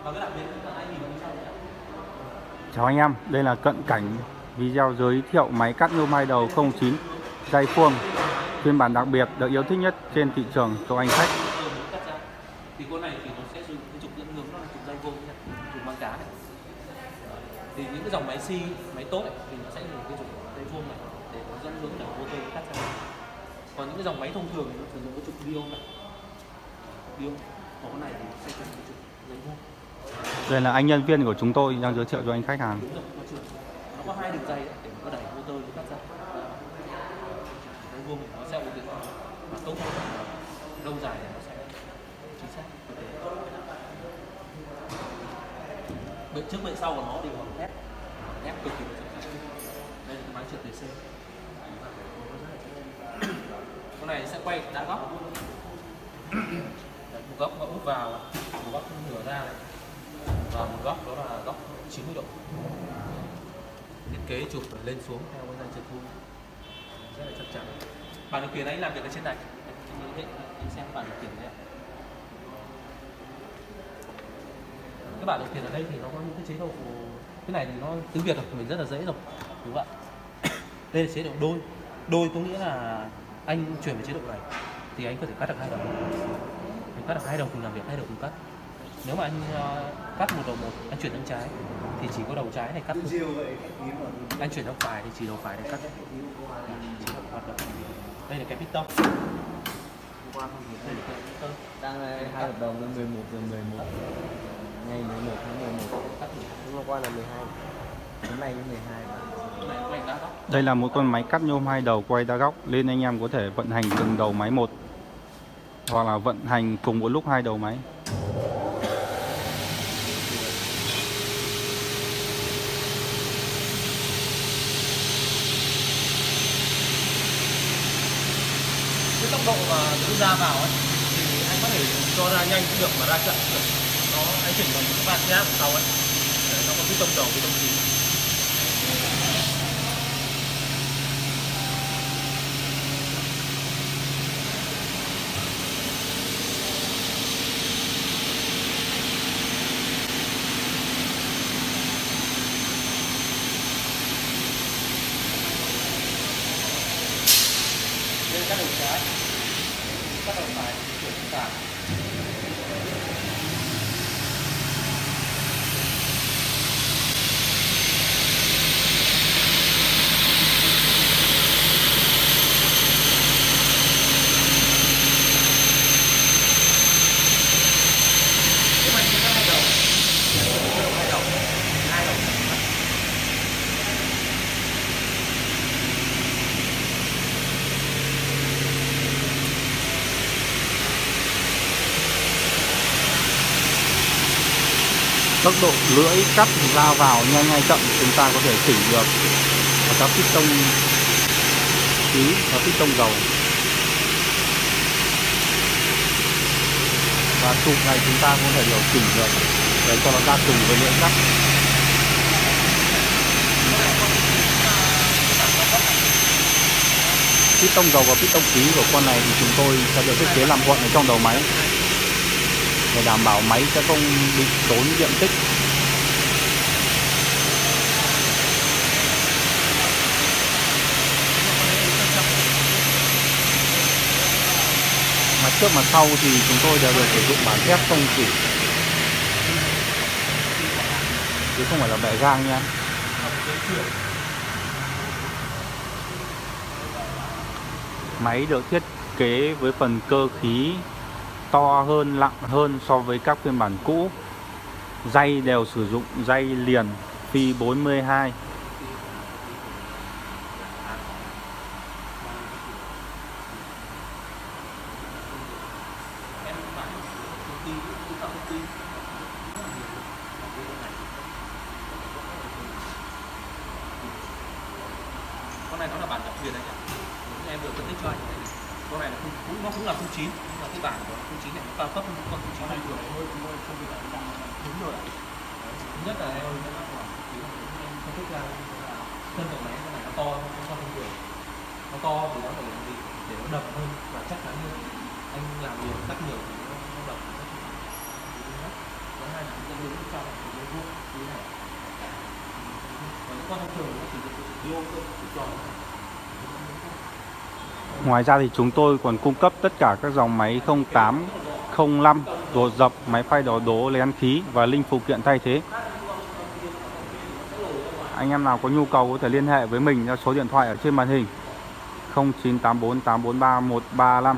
Và cái đặc biệt là anh nhìn vào trong này. Chào anh em, đây là cận cảnh video giới thiệu máy cắt nhôm hai đầu 09 dây khuôn phiên bản đặc biệt được yêu thích nhất trên thị trường cho anh khách. Thì con này thì nó sẽ dùng cái trục dẫn hướng, nó là trục dây vô này, trục mang cá này. Thì những cái dòng máy xi, máy tốt ấy, thì nó sẽ dùng cái trục dây vuông này để nó dẫn hướng để ô tô cắt ra. Còn những cái dòng máy thông thường thì nó sử dụng cái trục diode này, diode. Còn con này thì sẽ dùng cái trục dây vuông. Đây là anh nhân viên của chúng tôi đang giới thiệu cho anh khách hàng. Đúng rồi, nó có hai đường dây để nó đẩy motor nó cắt ra. Dây vuông thì nó sẽ ổn định và tốt hơn, lâu dài thì nó sẽ chính xác. Bệ trước bệ sau của nó đều bằng thép, thép cực kỳ là chắc chắn. Đây là cái máy trượt DC. Con này sẽ quay đa góc. Một góc nó úp vào, một góc ngửa ra này, và một góc đó là góc 90 độ. Thiết kế chụp lên xuống theo cái dây trượt thu rất là chắc chắn. Bản điều khiển anh làm việc ở trên này, anh xem bản điều khiển đây. Cái bản điều khiển ở đây thì nó có những cái chế độ, cái này thì nó tiếng Việt của mình rất là dễ rồi, đúng không ạ? Đây là chế độ đôi, đôi có nghĩa là anh chuyển về chế độ này thì anh có thể cắt được hai đầu, anh cắt được hai đầu cùng làm việc, hai đầu cùng cắt. Nếu mà anh cắt một đầu một, anh chuyển sang trái thì chỉ có đầu trái này cắt thôi. Anh chuyển sang phải thì chỉ đầu phải này cắt. Đây là cái piston. Đây là cái piston. Đang hai hợp đồng 11 giờ 11 ngày 11 tháng 11 Cắt được. hôm qua là 12, hôm nay là 12 Cái này quay đa góc. Đây là một con máy cắt nhôm hai đầu quay đa góc nên anh em có thể vận hành từng đầu máy một hoặc là vận hành cùng một lúc hai đầu máy. Cái tốc độ mà nó ra vào ấy thì anh có thể cho ra nhanh cũng được mà ra chậm cũng được. Nó anh chỉnh bằng cái van gas sau ấy. Để nó có cái tông đầu cái tông khí. Đây các đầu trái, các đầu phải chuyển sang phải. Nếu anh chuyển sang hai đầu, hai đầu, hai đầu. Tốc độ lưỡi cắt ra vào nhanh hay chậm chúng ta có thể chỉnh được ở các piston khí và piston dầu. Và trục này chúng ta có thể điều chỉnh được để cho nó ra cùng với lưỡi cắt. Piston dầu và piston khí của con này thì chúng tôi sẽ được thiết kế làm gọn ở trong đầu máy để đảm bảo máy sẽ không bị tốn diện tích. Mặt trước mặt sau thì chúng tôi đều được sử dụng bản thép không chỉ, chứ không phải là bẻ gang nha. Máy được thiết kế với phần cơ khí to hơn, nặng hơn so với các phiên bản cũ. Dây đều sử dụng dây liền phi 42. Con này nó là bản đặc biệt đấy nhỉ? Em vừa phân tích cho anh. Con này là nó cũng là 09, nhưng mà cái bản của 09 này nó cao cấp hơn con 09 này thường. Đúng rồi. Thứ nhất là em phân tích ra thân đầu máy con này nó to hơn con thông thường. Nó to thì nó để làm gì? Để nó đập hơn và chắc chắn hơn. Anh làm nhiều cắt nhiều thì nó đập rất là. Thứ hai là cái hướng trong cái vuông như này. Còn những con thông thường nó chỉ được điêu thôi, tròn. Ngoài ra thì chúng tôi còn cung cấp tất cả các dòng máy 08, 05, đồ dập, máy phay đỏ đố, lén khí và linh phụ kiện thay thế. Anh em nào có nhu cầu có thể liên hệ với mình theo số điện thoại ở trên màn hình 0984 843 135.